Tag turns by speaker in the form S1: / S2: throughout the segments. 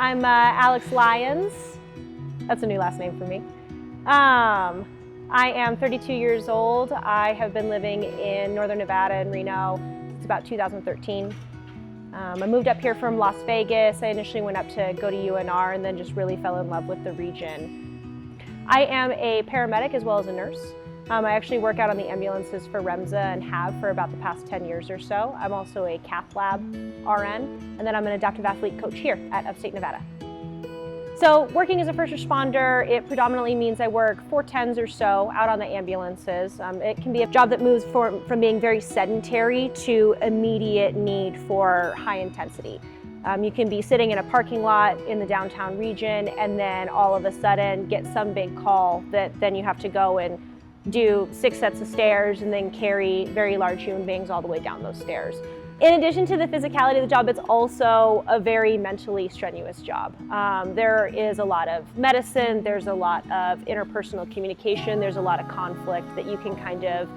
S1: I'm Alyx Lyons. That's a new last name for me. I am 32 years old. I have been living in Northern Nevada in Reno since about 2013. I moved up here from Las Vegas. I initially went up to go to UNR and then just really fell in love with the region. I am a paramedic as well as a nurse. I actually work out on the ambulances for REMSA and have for about the past 10 years or so. I'm also a cath lab RN, and then I'm an adaptive athlete coach here at Upstate Nevada. So working as a first responder, it predominantly means I work 410s or so out on the ambulances. It can be a job that moves from being very sedentary to immediate need for high intensity. You can be sitting in a parking lot in the downtown region and then all of a sudden get some big call that then you have to go and do 6 sets of stairs and then carry very large human beings all the way down those stairs. In addition to the physicality of the job, it's also a very mentally strenuous job. There is a lot of medicine, there's a lot of interpersonal communication, there's a lot of conflict that you can kind of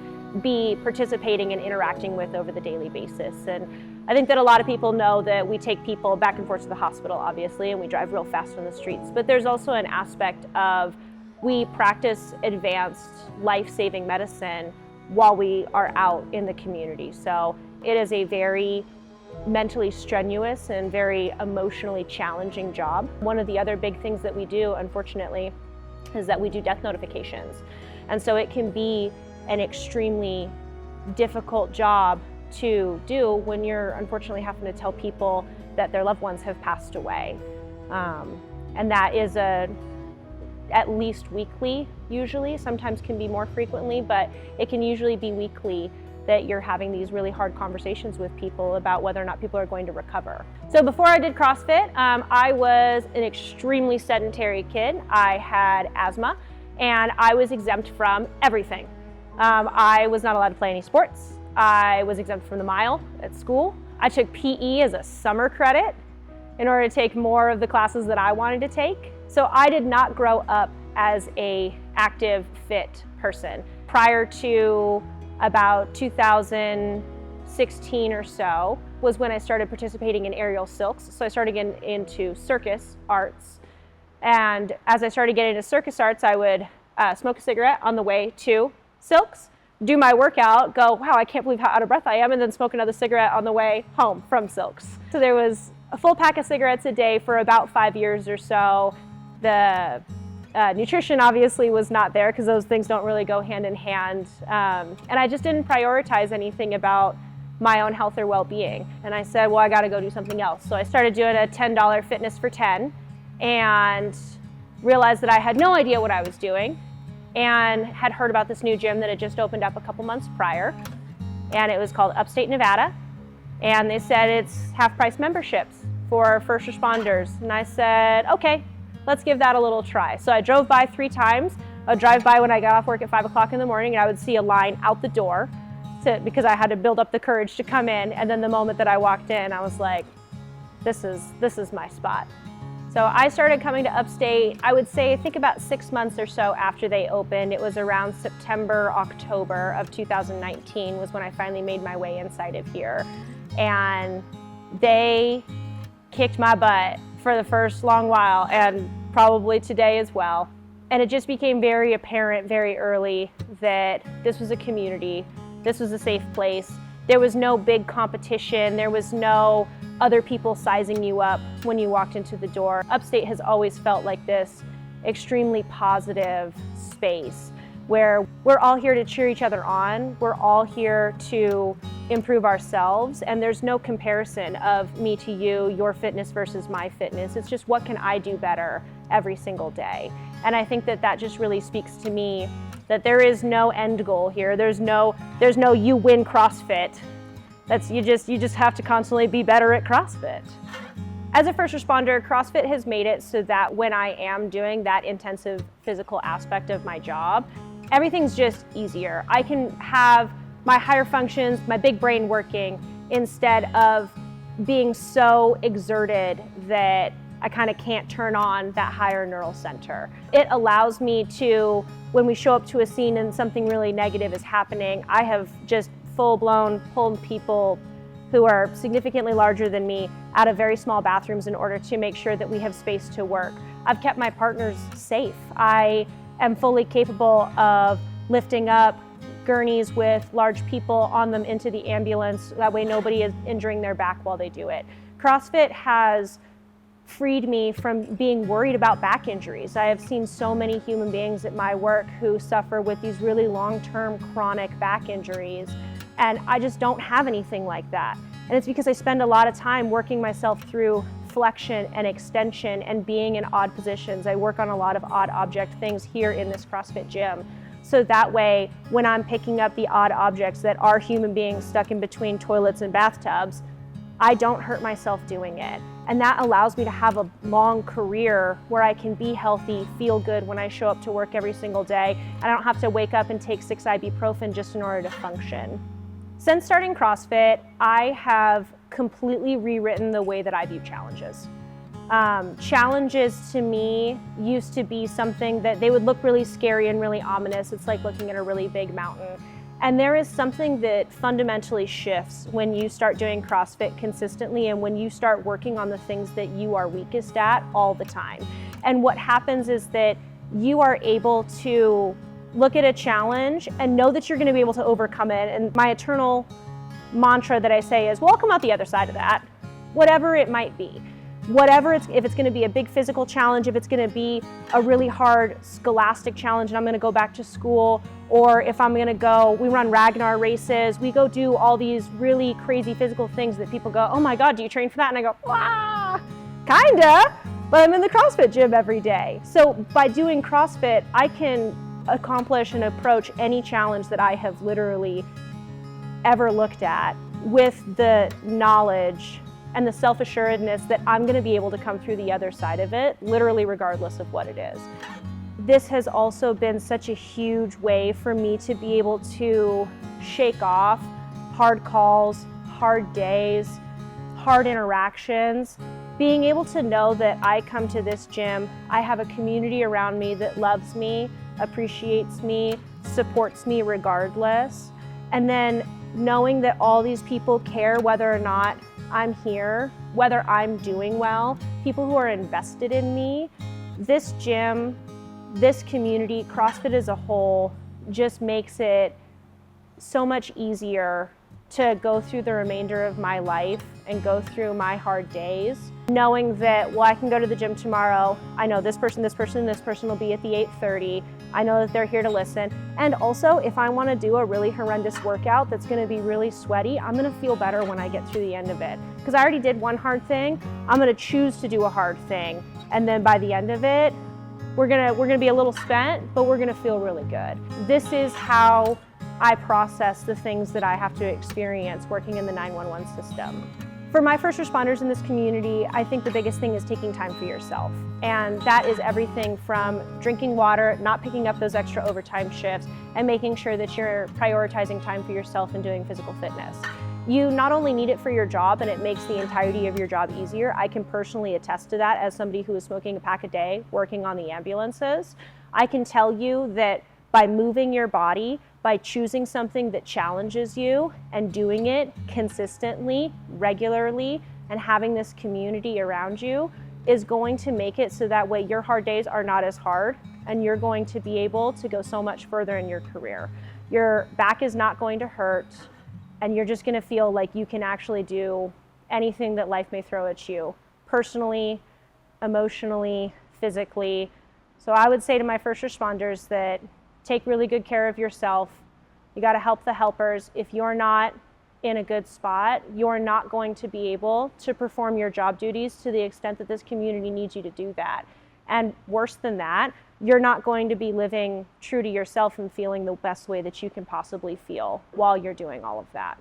S1: be participating and interacting with over the daily basis. And I think that a lot of people know that we take people back and forth to the hospital, obviously, and we drive real fast on the streets, but there's also an aspect of we practice advanced life-saving medicine while we are out in the community. So it is a very mentally strenuous and very emotionally challenging job. One of the other big things that we do, unfortunately, is that we do death notifications. And so it can be an extremely difficult job to do when you're unfortunately having to tell people that their loved ones have passed away. And that is at least weekly, usually. Sometimes can be more frequently, but it can usually be weekly that you're having these really hard conversations with people about whether or not people are going to recover. So before I did CrossFit, I was an extremely sedentary kid. I had asthma and I was exempt from everything. I was not allowed to play any sports. I was exempt from the mile at school. I took PE as a summer credit in order to take more of the classes that I wanted to take. So I did not grow up as an active, fit person. Prior to about 2016 or so was when I started participating in aerial silks. So I started getting into circus arts. And as I started getting into circus arts, I would smoke a cigarette on the way to silks, do my workout, go, wow, I can't believe how out of breath I am, and then smoke another cigarette on the way home from silks. So there was a full pack of cigarettes a day for about 5 years or so. The nutrition obviously was not there because those things don't really go hand in hand. And I just didn't prioritize anything about my own health or well-being. And I said, well, I got to go do something else. So I started doing a $10 Fitness for 10 and realized that I had no idea what I was doing and had heard about this new gym that had just opened up a couple months prior. And it was called Upstate Nevada. And they said it's half-price memberships for first responders. And I said, okay, let's give that a little try. So I drove by 3 times. I would drive by when I got off work at 5 o'clock in the morning and I would see a line out the door because I had to build up the courage to come in. And then the moment that I walked in, I was like, this is my spot. So I started coming to Upstate, I would say, I think about 6 months or so after they opened. It was around September, October of 2019 was when I finally made my way inside of here. And they kicked my butt for the first long while, and probably today as well. And it just became very apparent very early that this was a community, this was a safe place. There was no big competition, there was no other people sizing you up when you walked into the door. Upstate has always felt like this extremely positive space where we're all here to cheer each other on, we're all here to improve ourselves, and there's no comparison of me to you, your fitness versus my fitness. It's just what can I do better every single day. And I think that that just really speaks to me that there is no end goal here. There's no you win CrossFit. You just have to constantly be better at CrossFit. As a first responder, CrossFit has made it so that when I am doing that intensive physical aspect of my job, everything's just easier. I can have my higher functions, my big brain working, instead of being so exerted that I kind of can't turn on that higher neural center. It allows me to, when we show up to a scene and something really negative is happening, I have just full-blown pulled people who are significantly larger than me out of very small bathrooms in order to make sure that we have space to work. I've kept my partners safe. I am fully capable of lifting up gurneys with large people on them into the ambulance. That way nobody is injuring their back while they do it. CrossFit has freed me from being worried about back injuries. I have seen so many human beings at my work who suffer with these really long-term chronic back injuries, and I just don't have anything like that. And it's because I spend a lot of time working myself through flexion and extension and being in odd positions. I work on a lot of odd object things here in this CrossFit gym. So that way, when I'm picking up the odd objects that are human beings stuck in between toilets and bathtubs, I don't hurt myself doing it. And that allows me to have a long career where I can be healthy, feel good when I show up to work every single day, and I don't have to wake up and take 6 ibuprofen just in order to function. Since starting CrossFit, I have completely rewritten the way that I view challenges. Challenges to me used to be something that they would look really scary and really ominous. It's like looking at a really big mountain. And there is something that fundamentally shifts when you start doing CrossFit consistently and when you start working on the things that you are weakest at all the time. And what happens is that you are able to look at a challenge and know that you're going to be able to overcome it. And my eternal mantra that I say is, well, I'll come out the other side of that, whatever it might be. If it's going to be a big physical challenge, if it's going to be a really hard scholastic challenge and I'm going to go back to school, or if I'm going to go, we run Ragnar races, we go do all these really crazy physical things that people go, oh my God, do you train for that? And I go, ah, kinda, but I'm in the CrossFit gym every day. So by doing CrossFit, I can accomplish and approach any challenge that I have literally ever looked at with the knowledge and the self-assuredness that I'm going to be able to come through the other side of it, literally regardless of what it is. This has also been such a huge way for me to be able to shake off hard calls, hard days, hard interactions. Being able to know that I come to this gym, I have a community around me that loves me, appreciates me, supports me regardless. And then knowing that all these people care whether or not I'm here, whether I'm doing well, people who are invested in me. This gym, this community, CrossFit as a whole, just makes it so much easier to go through the remainder of my life and go through my hard days, knowing that, well, I can go to the gym tomorrow. I know this person will be at the 8:30. I know that they're here to listen. And also, if I want to do a really horrendous workout that's going to be really sweaty, I'm going to feel better when I get through the end of it. Because I already did one hard thing, I'm going to choose to do a hard thing. And then by the end of it, we're gonna be a little spent, but we're gonna feel really good. This is how I process the things that I have to experience working in the 911 system. For my first responders in this community, I think the biggest thing is taking time for yourself. And that is everything from drinking water, not picking up those extra overtime shifts, and making sure that you're prioritizing time for yourself and doing physical fitness. You not only need it for your job, and it makes the entirety of your job easier. I can personally attest to that as somebody who is smoking a pack a day, working on the ambulances. I can tell you that by moving your body, by choosing something that challenges you and doing it consistently, regularly, and having this community around you is going to make it so that way your hard days are not as hard and you're going to be able to go so much further in your career. Your back is not going to hurt and you're just going to feel like you can actually do anything that life may throw at you, personally, emotionally, physically. So I would say to my first responders that take really good care of yourself. You got to help the helpers. If you're not in a good spot, you're not going to be able to perform your job duties to the extent that this community needs you to do that. And worse than that, you're not going to be living true to yourself and feeling the best way that you can possibly feel while you're doing all of that.